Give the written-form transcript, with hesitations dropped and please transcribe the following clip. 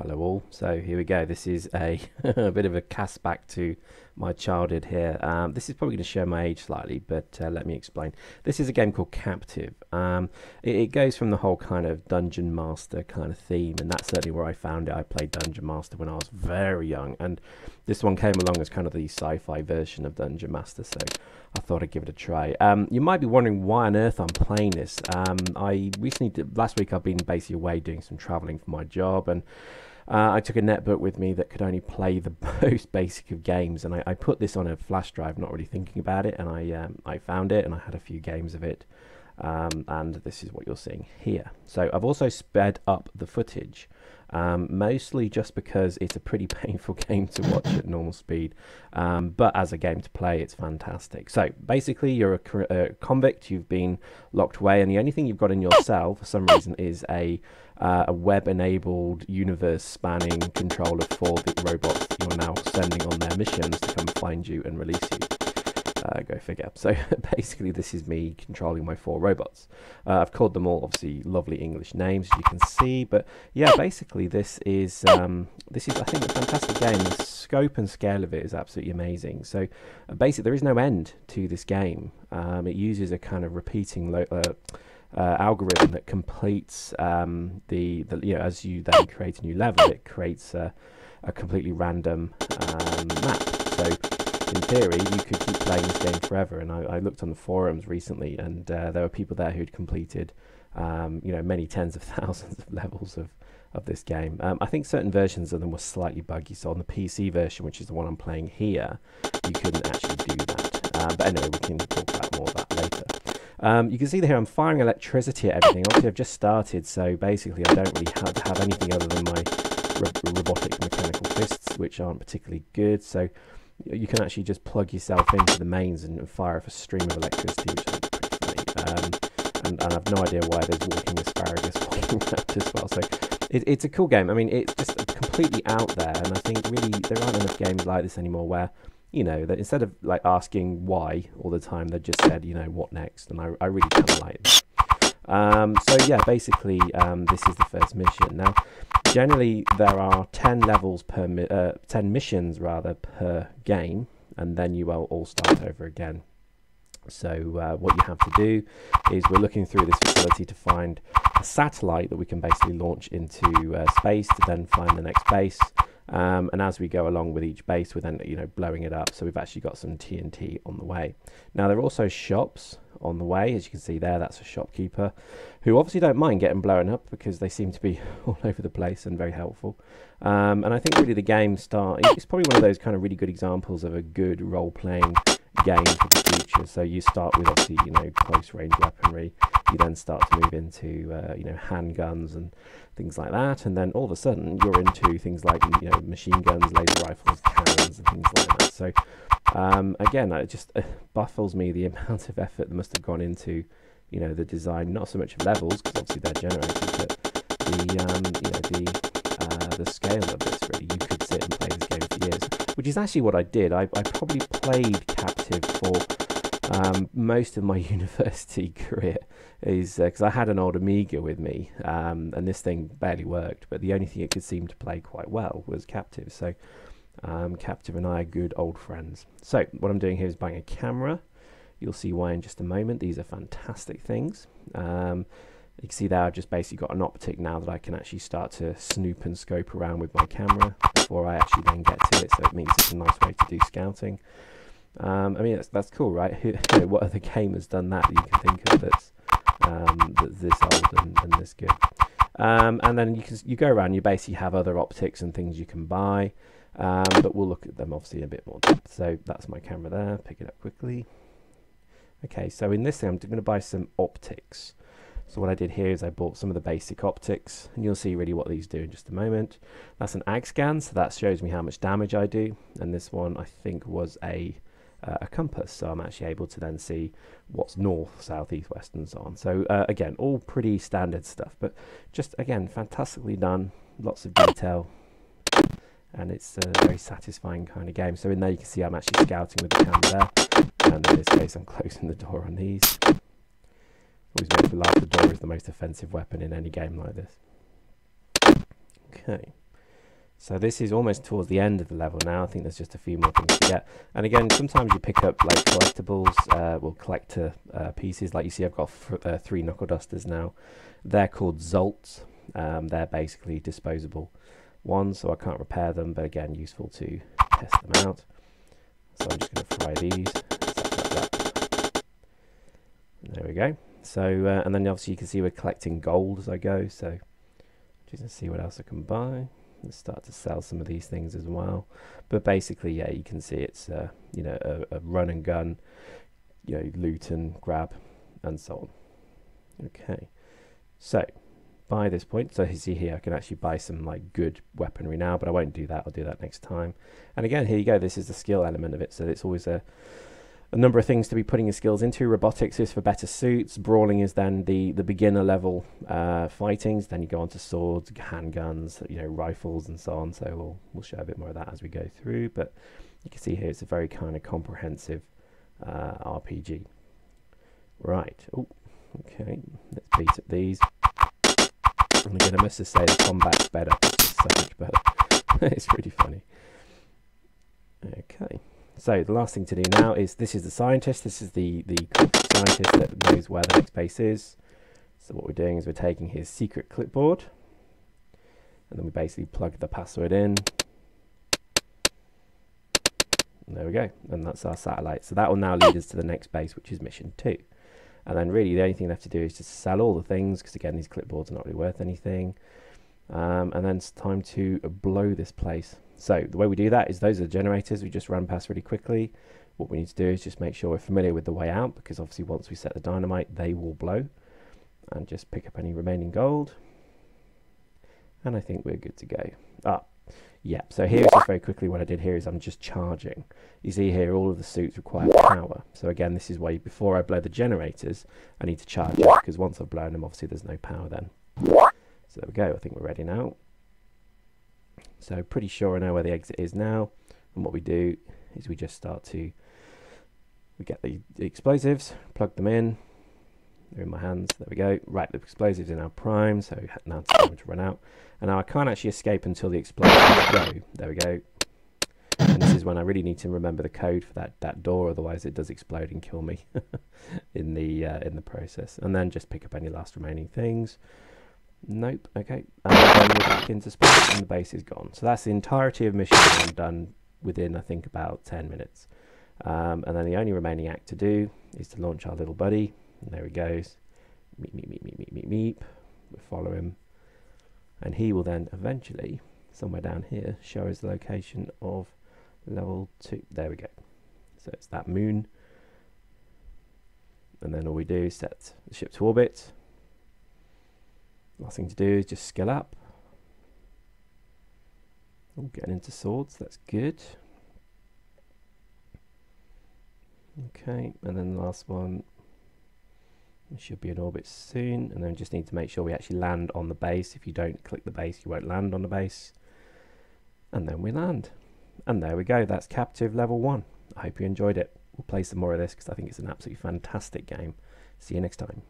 Hello all. So here we go. This is a, a bit of a cast back to my childhood here. This is probably going to show my age slightly, but let me explain. This is a game called Captive. It goes from the whole kind of Dungeon Master kind of theme, and that's certainly where I found it. I played Dungeon Master when I was very young, and this one came along as kind of the sci-fi version of Dungeon Master, so I thought I'd give it a try. You might be wondering why on earth I'm playing this. I recently last week I've been basically away doing some traveling for my job, and I took a netbook with me that could only play the most basic of games, and I put this on a flash drive, not really thinking about it, and I found it, and I had a few games of it, and this is what you're seeing here. So I've also sped up the footage, mostly just because it's a pretty painful game to watch at normal speed, but as a game to play, it's fantastic. So basically, you're a convict, you've been locked away, and the only thing you've got in your cell, for some reason, is a web-enabled, universe-spanning controller for the robots that you're now sending on their missions to come find you and release you. Go figure. So basically this is me controlling my 4 robots. I've called them all obviously lovely English names, as you can see, but yeah, basically this is I think a fantastic game. The scope and scale of it is absolutely amazing. So basically there is no end to this game. It uses a kind of repeating algorithm that completes as you then create a new level, it creates a completely random map. So in theory, you could keep playing this game forever. And I looked on the forums recently, and there were people there who'd completed, many tens of thousands of levels of this game. I think certain versions of them were slightly buggy. So on the PC version, which is the one I'm playing here, you couldn't actually do that. But anyway, we can talk about more of that later. You can see here I'm firing electricity at everything. Obviously, I've just started, so basically I don't really have anything other than my robotic mechanical fists, which aren't particularly good. So you can actually just plug yourself into the mains and fire off a stream of electricity, which is pretty funny. And I've no idea why there's walking asparagus walking around as well. So it's a cool game. I mean, it's just completely out there, and I think really there aren't enough games like this anymore where, that instead of like asking why all the time, they just said, what next, and I really kind of like that. So yeah, basically this is the first mission. Now, generally there are 10 levels per 10 missions rather per game, and then you will all start over again. So what you have to do is we're looking through this facility to find a satellite that we can basically launch into space to then find the next base. And as we go along with each base, we're then blowing it up. So we've actually got some TNT on the way. Now there are also shops on the way, as you can see there. That's a shopkeeper who obviously don't mind getting blown up because they seem to be all over the place and very helpful. And I think really the game it's probably one of those kind of really good examples of a good role-playing game for the future. So you start with obviously close range weaponry. You then start to move into handguns and things like that, and then all of a sudden you're into things like machine guns, laser rifles, cannons, and things like that. So again, it just baffles me the amount of effort that must have gone into the design, not so much of levels because obviously they're generated, but the scale of this. Really, you could sit and play this game for years, which is actually what I did. I probably played Captive for most of my university career, is because I had an old Amiga with me, and this thing barely worked, but the only thing it could seem to play quite well was Captive. So Captive and I are good old friends. So what I'm doing here is buying a camera. You'll see why in just a moment. These are fantastic things. You can see there I've just basically got an optic now that I can actually start to snoop and scope around with my camera before I actually then get to it, so it means it's a nice way to do scouting. I mean, that's cool, right? What other game has done that you can think of that's this old and this good? And then you go around, you basically have other optics and things you can buy, but we'll look at them obviously in a bit more depth. So that's my camera there, pick it up quickly. Okay, so in this thing I'm going to buy some optics. So what I did here is I bought some of the basic optics, and you'll see really what these do in just a moment. That's an ag scan, so that shows me how much damage I do, and this one I think was a compass, so I'm actually able to then see what's north, south, east, west, and so on. So again, all pretty standard stuff, but just again fantastically done, lots of detail, and it's a very satisfying kind of game. So in there you can see I'm actually scouting with the camera there, and in this case I'm closing the door on these. Always make me laugh, the door is the most offensive weapon in any game like this. Okay, So this is almost towards the end of the level now. I think there's just a few more things to get. And again, sometimes you pick up like collectibles, collector pieces. Like you see, I've got 3 knuckle dusters now. They're called Zolts. They're basically disposable ones, so I can't repair them, but again, useful to test them out. So I'm just going to fry these. Like that. There we go. So, and then obviously you can see we're collecting gold as I go. So just to see what else I can buy. Let's start to sell some of these things as well. But basically, yeah, you can see it's you know, a run and gun, you know, loot and grab and so on. Okay, so by this point, so you see here I can actually buy some like good weaponry now, but I won't do that. I'll do that next time. And again, here you go. This is the skill element of it. So it's always a number of things to be putting your skills into. Robotics is for better suits. Brawling is then the beginner level fightings. Then you go on to swords, handguns, you know, rifles and so on. So we'll show a bit more of that as we go through. But you can see here it's a very kind of comprehensive RPG. Right. Oh, okay. Let's beat up these. And again, I must just say the combat's better. It's so much better. It's pretty funny. Okay. So the last thing to do now is, this is the scientist. This is the scientist that knows where the next base is. So what we're doing is we're taking his secret clipboard, and then we basically plug the password in. And there we go. And that's our satellite. So that will now lead us to the next base, which is mission 2. And then really the only thing left to do is just sell all the things, because again, these clipboards are not really worth anything. And then it's time to blow this place. So the way we do that is, those are the generators we just ran past really quickly. What we need to do is just make sure we're familiar with the way out, because obviously once we set the dynamite, they will blow. And just pick up any remaining gold. And I think we're good to go. Yeah, so here, just very quickly, what I did here is I'm just charging. You see here, all of the suits require power. So again, this is why before I blow the generators, I need to charge it, because once I've blown them, obviously there's no power then. So there we go, I think we're ready now. So pretty sure I know where the exit is now. And what we do is we just start to, we get the explosives, plug them in. They're in my hands, there we go. Right, the explosives are now primed, so now it's time to run out. And now I can't actually escape until the explosives go. There we go. And this is when I really need to remember the code for that door, otherwise it does explode and kill me in the process. And then just pick up any last remaining things. Nope, okay. And then we're back into space and the base is gone. So that's the entirety of mission 1 done within, I think, about 10 minutes. And then the only remaining act to do is to launch our little buddy. And there he goes. Meep, meep, meep, meep, meep, meep, meep. We'll follow him. And he will then eventually, somewhere down here, show us the location of level 2. There we go. So it's that moon. And then all we do is set the ship to orbit. Last thing to do is just skill up. Oh, getting into swords, that's good. Okay, and then the last one. We should be in orbit soon, and then we just need to make sure we actually land on the base. If you don't click the base, you won't land on the base. And then we land. And there we go, that's Captive Level 1. I hope you enjoyed it. We'll play some more of this because I think it's an absolutely fantastic game. See you next time.